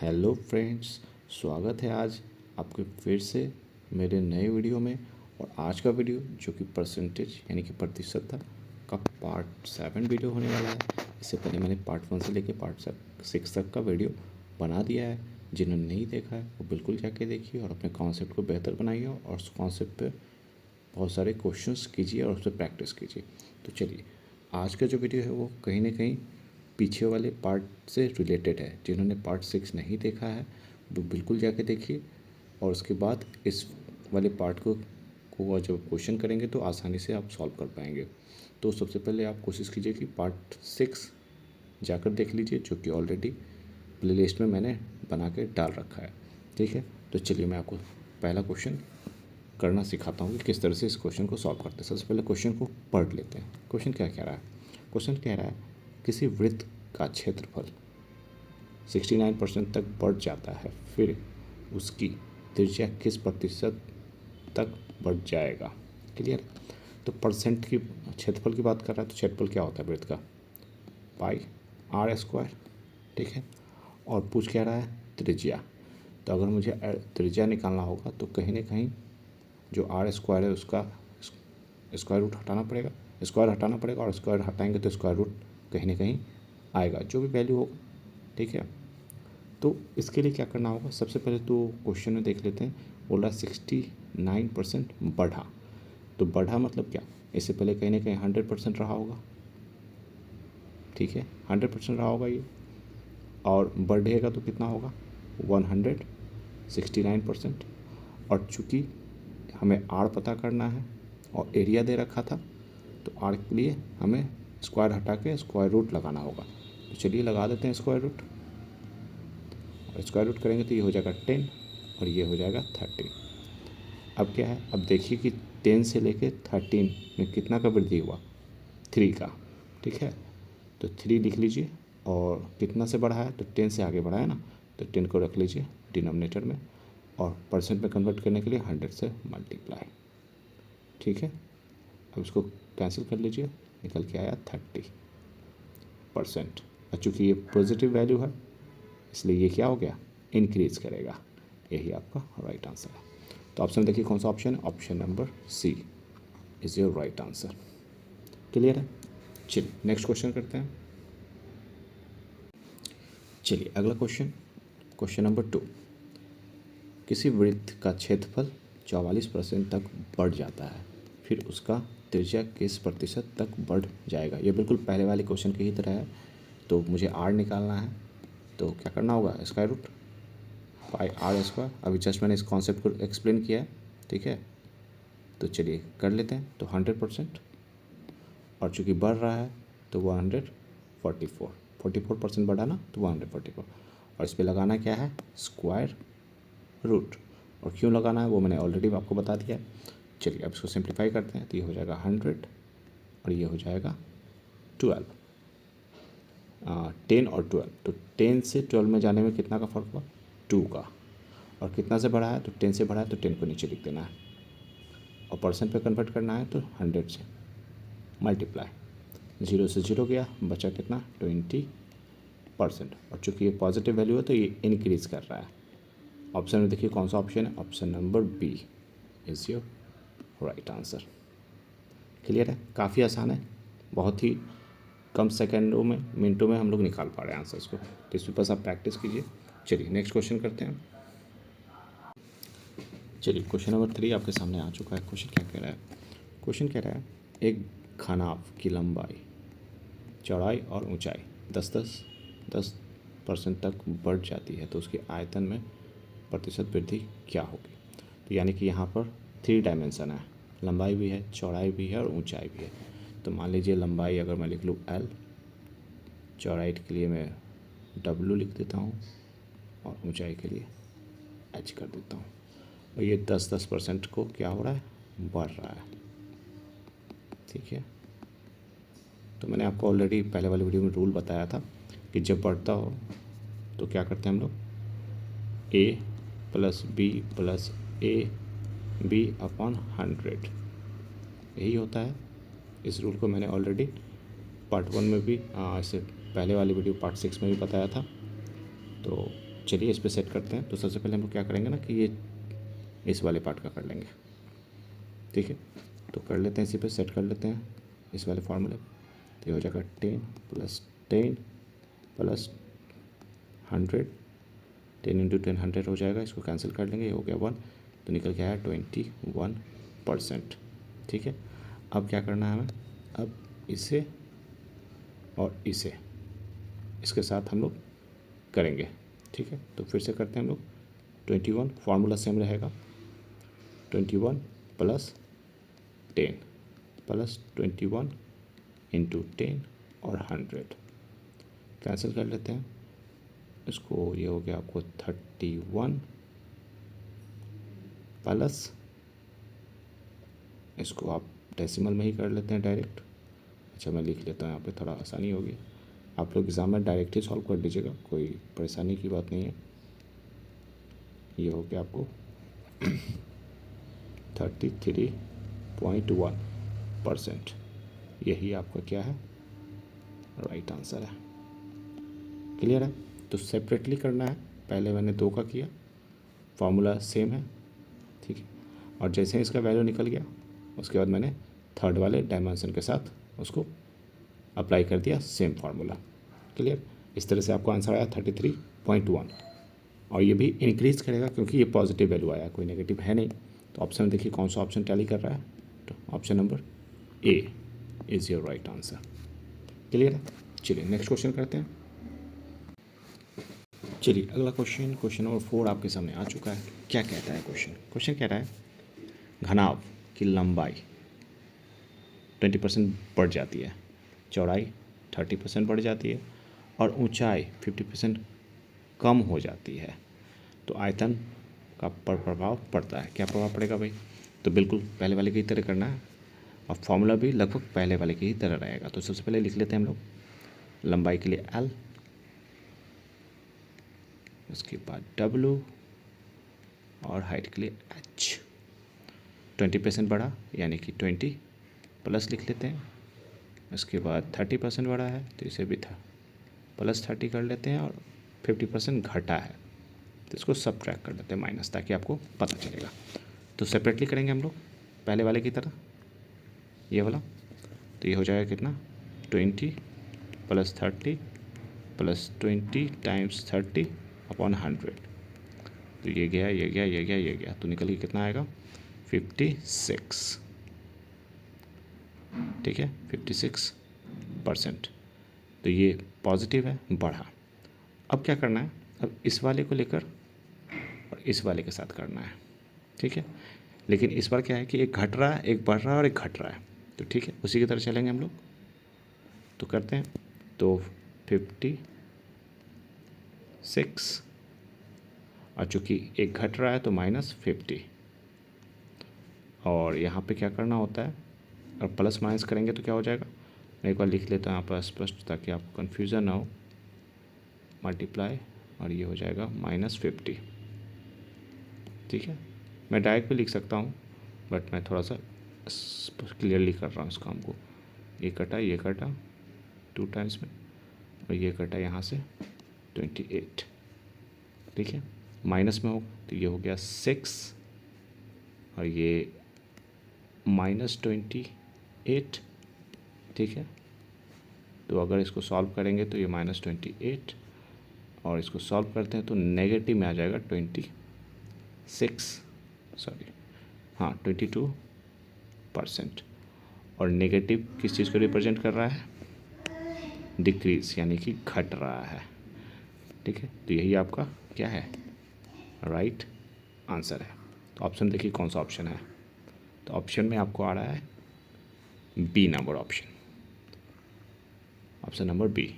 Hello friends, स्वागत है आज आपके फिर से मेरे नए वीडियो में। और आज का वीडियो जो कि परसेंटेज यानी कि प्रतिशत का पार्ट 7 वीडियो होने वाला है। इससे पहले मैंने पार्ट 1 से लेकर पार्ट 6 तक का वीडियो बना दिया है। जिन्होंने नहीं देखा है वो बिल्कुल जाके देखिए और अपने कॉन्सेप्ट को बेहतर बनाइए और उस कॉन्सेप्ट पे बहुत सारे क्वेश्चंस कीजिए और उस पर प्रैक्टिस कीजिए। तो चलिए, आज का जो वीडियो है वो कहीं ना कहीं पीछे वाले पार्ट से रिलेटेड है। जिन्होंने पार्ट 6 नहीं देखा है वो बिल्कुल जाके देखिए और उसके बाद इस वाले पार्ट को जब क्वेश्चन करेंगे तो आसानी से आप सॉल्व कर पाएंगे। तो सबसे पहले आप कोशिश कीजिए कि पार्ट 6 जाकर देख लीजिए, जो कि ऑलरेडी प्लेलिस्ट में मैंने बना के डाल रखा है। ठीक है, तो चलिए मैं आपको पहला क्वेश्चन करना सिखाता हूँ कि किस तरह से इस क्वेश्चन को सॉल्व करते हैं। सबसे पहले क्वेश्चन को पढ़ लेते हैं। क्वेश्चन क्या कह रहा है? क्वेश्चन कह रहा है किसी वृत्त का क्षेत्रफल 69% तक बढ़ जाता है, फिर उसकी त्रिज्या किस प्रतिशत तक बढ़ जाएगा? क्लियर? तो परसेंट की क्षेत्रफल की बात कर रहा है, तो क्षेत्रफल क्या होता है वृत्त का? पाई आर स्क्वायर। ठीक है, और पूछ कह रहा है त्रिज्या। तो अगर मुझे त्रिज्या निकालना होगा तो कहीं ना कहीं जो आर स्क्वायर है उसका स्क्वायर रूट हटाना पड़ेगा, और स्क्वायर हटाएंगे तो स्क्वायर रूट कहीं ना कहीं आएगा, जो भी वैल्यू होगा। ठीक है, तो इसके लिए क्या करना होगा? सबसे पहले तो क्वेश्चन में देख लेते हैं। बोल रहा 69% बढ़ा, तो बढ़ा मतलब क्या? इससे पहले कहीं ना कहीं 100% रहा होगा। ठीक है, 100% रहा होगा ये, और बढ़ेगा तो कितना होगा? 169%। और चूँकि हमें आर पता करना है और एरिया दे रखा था, तो आर के लिए हमें स्क्वायर हटा के स्क्वायर रूट लगाना होगा। तो चलिए लगा देते हैं स्क्वायर रूट, और स्क्वायर रूट करेंगे तो ये हो जाएगा 10 और ये हो जाएगा 30। अब क्या है? अब देखिए कि 10 से लेके 13 में कितना का वृद्धि हुआ? 3 का। ठीक है, तो 3 लिख लीजिए। और कितना से बढ़ा है? तो 10 से आगे बढ़ा है ना, तो 10 को रख लीजिए डिनोमिनेटर में, और परसेंट में कन्वर्ट करने के लिए 100 से मल्टीप्लाई। ठीक है, अब इसको कैंसिल कर लीजिए, निकल के आया 30%। और चूँकि ये पॉजिटिव वैल्यू है इसलिए ये क्या हो गया? इंक्रीज करेगा। यही आपका राइट आंसर है। तो ऑप्शन देखिए कौन सा ऑप्शन है? Option number C is your right answer. Clear है? चलिए नेक्स्ट क्वेश्चन करते हैं। चलिए अगला क्वेश्चन, क्वेश्चन नंबर 2। किसी वृत्त का क्षेत्रफल 44% तक बढ़ जाता है, फिर उसका त्रिज्या किस प्रतिशत तक बढ़ जाएगा? ये बिल्कुल पहले वाले क्वेश्चन की ही तरह है। तो मुझे आर निकालना है, तो क्या करना होगा? Square root pi r square. अभी जस्ट मैंने इस कॉन्सेप्ट को एक्सप्लेन किया है। ठीक है, तो चलिए कर लेते हैं। तो 100%, और चूँकि बढ़ रहा है तो 144% बढ़ा ना, तो 144। और इस पर लगाना क्या है? Square root. और क्यों लगाना है वो मैंने ऑलरेडी आपको बता दिया है। चलिए अब इसको सिंप्लीफाई करते हैं, तो ये हो जाएगा 100 और ये हो जाएगा 12। 10 और 12, तो 10 से 12 में जाने में कितना का फ़र्क हुआ? 2 का। और कितना से बढ़ा है? तो 10 से बढ़ा है तो 10 को नीचे लिख देना है, और परसेंट पे कन्वर्ट करना है तो 100 से मल्टीप्लाई। 0 से 0 गया, बचा कितना? 20%। और चूँकि ये पॉजिटिव वैल्यू है तो ये इंक्रीज़ कर रहा है। ऑप्शन में देखिए कौन सा ऑप्शन है? Option number B is your right answer. Clear है? काफ़ी आसान है, बहुत ही कम सेकेंडों में, मिनटों में हम लोग निकाल पा रहे हैं आंसर्स को। तो इस पर बस आप प्रैक्टिस कीजिए। चलिए नेक्स्ट क्वेश्चन करते हैं। चलिए क्वेश्चन नंबर 3 आपके सामने आ चुका है। क्वेश्चन क्या कह रहा है? क्वेश्चन कह रहा है एक घनाभ की लंबाई, चौड़ाई और ऊंचाई 10% तक बढ़ जाती है, तो उसके आयतन में प्रतिशत वृद्धि क्या होगी? तो यानी कि यहाँ पर 3 डायमेंशन है, लंबाई भी है, चौड़ाई भी है और ऊंचाई भी है। तो मान लीजिए लंबाई अगर मैं लिख लूँ L, चौड़ाई के लिए मैं W लिख देता हूँ, और ऊंचाई के लिए H कर देता हूँ। और ये 10% को क्या हो रहा है? बढ़ रहा है। ठीक है, तो मैंने आपको ऑलरेडी पहले वाले वीडियो में रूल बताया था कि जब बढ़ता हो तो क्या करते हैं हम लोग? A + B + AB/100, यही होता है। इस रूल को मैंने ऑलरेडी पार्ट 1 में भी, इससे पहले वाली वीडियो पार्ट 6 में भी बताया था। तो चलिए इस पर सेट करते हैं। तो सबसे पहले हम लोग क्या करेंगे ना कि ये इस वाले पार्ट का कर लेंगे, ठीक है। तो कर लेते हैं, इसी पे सेट कर लेते हैं इस वाले फार्मूले। तो ये हो जाएगा 10 + 10 + 100, 10 × 10 100 हो जाएगा। इसको कैंसिल कर लेंगे, ये हो गया 1, तो निकल के आया 21%, ठीक है। अब क्या करना है हमें, अब इसे और इसे इसके साथ हम लोग करेंगे, ठीक है। तो फिर से करते हैं हम लोग। 21 फार्मूला सेम रहेगा, 21 + 10 + 21 × 10 और 100 कैंसिल कर लेते हैं इसको। ये हो गया आपको 31 प्लस, इसको आप डेसिमल में ही कर लेते हैं डायरेक्ट। अच्छा मैं लिख लेता हूँ यहाँ पे, थोड़ा आसानी होगी। आप लोग एग्ज़ाम में डायरेक्ट ही सॉल्व कर लीजिएगा, कोई परेशानी की बात नहीं है। ये हो गया आपको 33.1%। यही आपका क्या है, राइट आंसर है। क्लियर है। तो सेपरेटली करना है, पहले मैंने 2 का किया, फार्मूला सेम है, ठीक है। और जैसे ही इसका वैल्यू निकल गया उसके बाद मैंने थर्ड वाले डायमेंशन के साथ उसको अप्लाई कर दिया, सेम फार्मूला। क्लियर। इस तरह से आपको आंसर आया 33.1। और ये भी इंक्रीज़ करेगा क्योंकि ये पॉजिटिव वैल्यू आया, कोई नेगेटिव है नहीं। तो ऑप्शन देखिए कौन सा ऑप्शन टैली कर रहा है, तो option number A is your right answer. Clear है। चलिए नेक्स्ट क्वेश्चन करते हैं। चलिए अगला क्वेश्चन, क्वेश्चन नंबर 4 आपके सामने आ चुका है। क्या कहता है क्वेश्चन, क्वेश्चन कह रहा है घनाभ की लंबाई 20% बढ़ जाती है, चौड़ाई 30% बढ़ जाती है और ऊंचाई 50% कम हो जाती है, तो आयतन का प्रभाव पड़ता है। क्या प्रभाव पड़ेगा भाई, तो बिल्कुल पहले वाले की ही तरह करना है और फॉर्मूला भी लगभग पहले वाले की ही तरह रहेगा। तो सबसे पहले लिख लेते हैं हम लोग लंबाई के लिए L, उसके बाद W और हाइट के लिए H। 20% बढ़ा यानी कि 20 प्लस लिख लेते हैं, उसके बाद 30% बढ़ा है तो इसे भी था +30 कर लेते हैं, और 50% घटा है तो इसको सबट्रैक्ट कर लेते हैं माइनस, ताकि आपको पता चलेगा। तो सेपरेटली करेंगे हम लोग पहले वाले की तरह, ये वाला। तो ये हो जाएगा कितना, 20 + 30 + 20 × 30/100। तो ये गया, ये गया, ये गया, ये गया, तो निकल के कितना आएगा 56, ठीक है 56%। तो ये पॉजिटिव है, बढ़ा। अब क्या करना है, अब इस वाले को लेकर और इस वाले के साथ करना है, ठीक है। लेकिन इस बार क्या है कि एक घट रहा है, एक बढ़ रहा है और एक घट रहा है, तो ठीक है उसी की तरह चलेंगे हम लोग। तो करते हैं, तो 56, और चूँकि एक घट रहा है तो -50, और यहाँ पे क्या करना होता है, और प्लस माइनस करेंगे तो क्या हो जाएगा, मैं एक बार लिख लेता हूँ यहाँ पर स्पष्ट ताकि आपको कन्फ्यूज़न ना हो। मल्टीप्लाई, और ये हो जाएगा -50, ठीक है। मैं डायरेक्ट भी लिख सकता हूँ बट मैं थोड़ा सा क्लियरली कर रहा हूँ इस काम को। ये कटा 2 टाइम्स में, और ये कटा यहाँ से 28, ठीक है। माइनस में हो तो ये हो गया 6, और ये -28, ठीक है। तो अगर इसको सॉल्व करेंगे तो ये -28, और इसको सॉल्व करते हैं तो नेगेटिव में आ जाएगा 22%। और नेगेटिव किस चीज़ को रिप्रेजेंट कर रहा है, डिक्रीज, यानी कि घट रहा है, ठीक है। तो यही आपका क्या है, राइट आंसर है। तो ऑप्शन देखिए कौन सा ऑप्शन है, तो ऑप्शन में आपको आ रहा है B number option, option number B,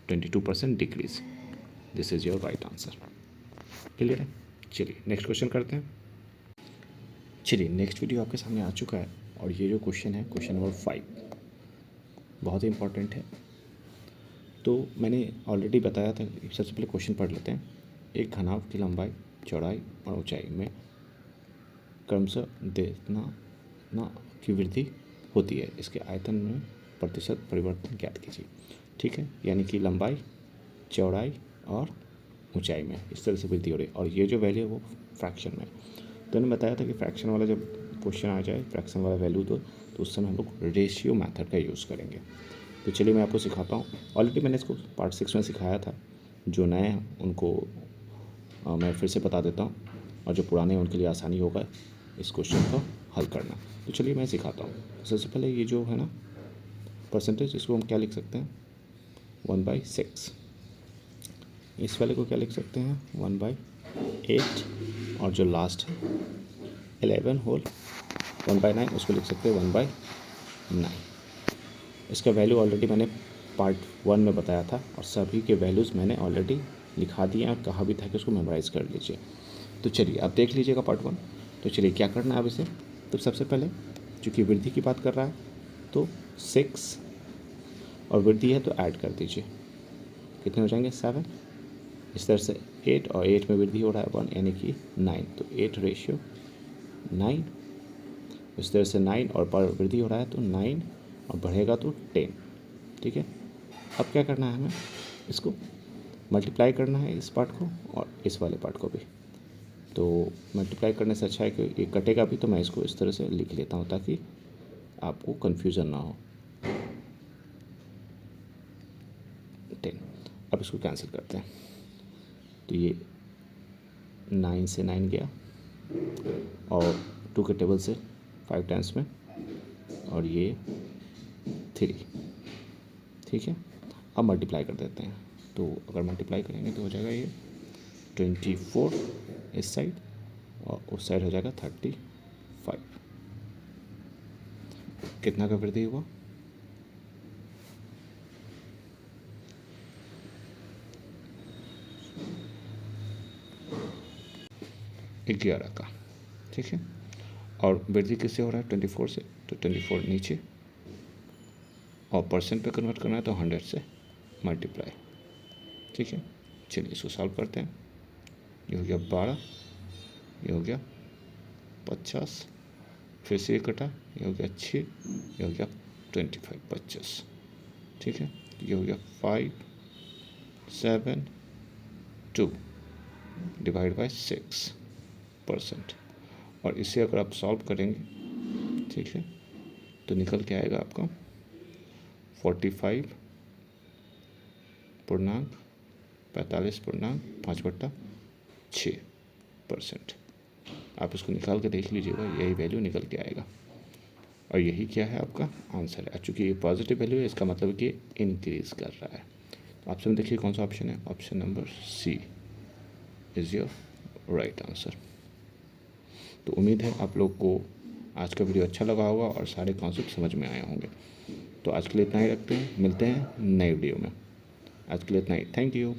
22% decrease. This is your right answer. Clear है। चलिए नेक्स्ट क्वेश्चन करते हैं। चलिए नेक्स्ट वीडियो आपके सामने आ चुका है, और ये जो क्वेश्चन है क्वेश्चन नंबर 5 बहुत ही इंपॉर्टेंट है। तो मैंने ऑलरेडी बताया था, सबसे पहले क्वेश्चन पढ़ लेते हैं। एक घनाभ की लंबाई, चौड़ाई और ऊंचाई में क्रमशः देना की वृद्धि होती है, इसके आयतन में प्रतिशत परिवर्तन ज्ञात कीजिए, ठीक है। यानी कि लंबाई, चौड़ाई और ऊंचाई में इस तरह से वृद्धि हो रही है, और ये जो वैल्यू है वो फ्रैक्शन में। तो मैंने बताया था कि फ्रैक्शन वाला जब क्वेश्चन आ जाए, फ्रैक्शन वाला वैल्यू तो उस समय हम लोग रेशियो मेथड का यूज़ करेंगे। तो चलिए मैं आपको सिखाता हूँ। ऑलरेडी मैंने इसको पार्ट 6 में सिखाया था, जो नए हैं उनको मैं फिर से बता देता हूँ, और जो पुराने हैं उनके लिए आसानी होगा इस क्वेश्चन को हल करना। तो चलिए मैं सिखाता हूँ। सबसे पहले ये जो है ना परसेंटेज, इसको हम क्या लिख सकते हैं 1/6। इस वाले को क्या लिख सकते हैं 1/8, और जो लास्ट है 11 होल 1/9 उसको लिख सकते हैं 1/9। इसका वैल्यू ऑलरेडी मैंने पार्ट 1 में बताया था, और सभी के वैल्यूज़ मैंने ऑलरेडी लिखा दिए और कहा भी था कि उसको मेमोराइज़ कर लीजिए। तो चलिए आप देख लीजिएगा पार्ट 1। तो चलिए क्या करना है अब इसे। तो सबसे पहले चूँकि वृद्धि की बात कर रहा है तो 6 और वृद्धि है तो ऐड कर दीजिए, कितने हो जाएंगे 7। इस तरह से 8 और 8 में वृद्धि हो रहा है 1 यानी कि 9, तो 8/9। इस तरह से 9 और पर वृद्धि हो रहा है तो 9 और बढ़ेगा तो 10। ठीक है, अब क्या करना है हमें, इसको मल्टीप्लाई करना है इस पार्ट को और इस वाले पार्ट को भी। तो मल्टीप्लाई करने से अच्छा है कि ये कटेगा भी, तो मैं इसको इस तरह से लिख लेता हूँ ताकि आपको कन्फ्यूज़न ना हो। 10। अब इसको कैंसिल करते हैं, तो ये 9 से 9 गया और 2 के टेबल से 5 टाइम्स में, और ये 3। ठीक है, अब मल्टीप्लाई कर देते हैं। तो अगर मल्टीप्लाई करेंगे तो हो जाएगा ये 24 इस साइड और उस साइड हो जाएगा 35। कितना का वृद्धि हुआ 11 का। ठीक है, और वृद्धि किससे हो रहा है 24 से, तो 24 नीचे, और परसेंट पे कन्वर्ट करना है तो 100 से मल्टीप्लाई। ठीक है, चलिए इसको सॉल्व करते हैं। ये हो गया 12, ये हो गया 50, फिर से ये कटा, ये हो गया 6, ये हो गया 25 50। ठीक है, ये हो गया 5 7 2 डिवाइड बाय 6%। और इसे अगर आप सॉल्व करेंगे, ठीक है, तो निकल के आएगा आपका 45.5/6%। आप इसको निकाल के देख लीजिएगा, यही वैल्यू निकल के आएगा, और यही क्या है आपका आंसर है। चूँकि ये पॉजिटिव वैल्यू है, इसका मतलब कि इंक्रीज़ कर रहा है। तो ऑप्शन देखिए कौन सा ऑप्शन है, option number C is your right answer. तो उम्मीद है आप लोग को आज का वीडियो अच्छा लगा होगा और सारे कॉन्सेप्ट समझ में आए होंगे। तो आज के लिए इतना ही रखते हैं, मिलते हैं नए वीडियो में। आज के लिए इतना ही, थैंक यू।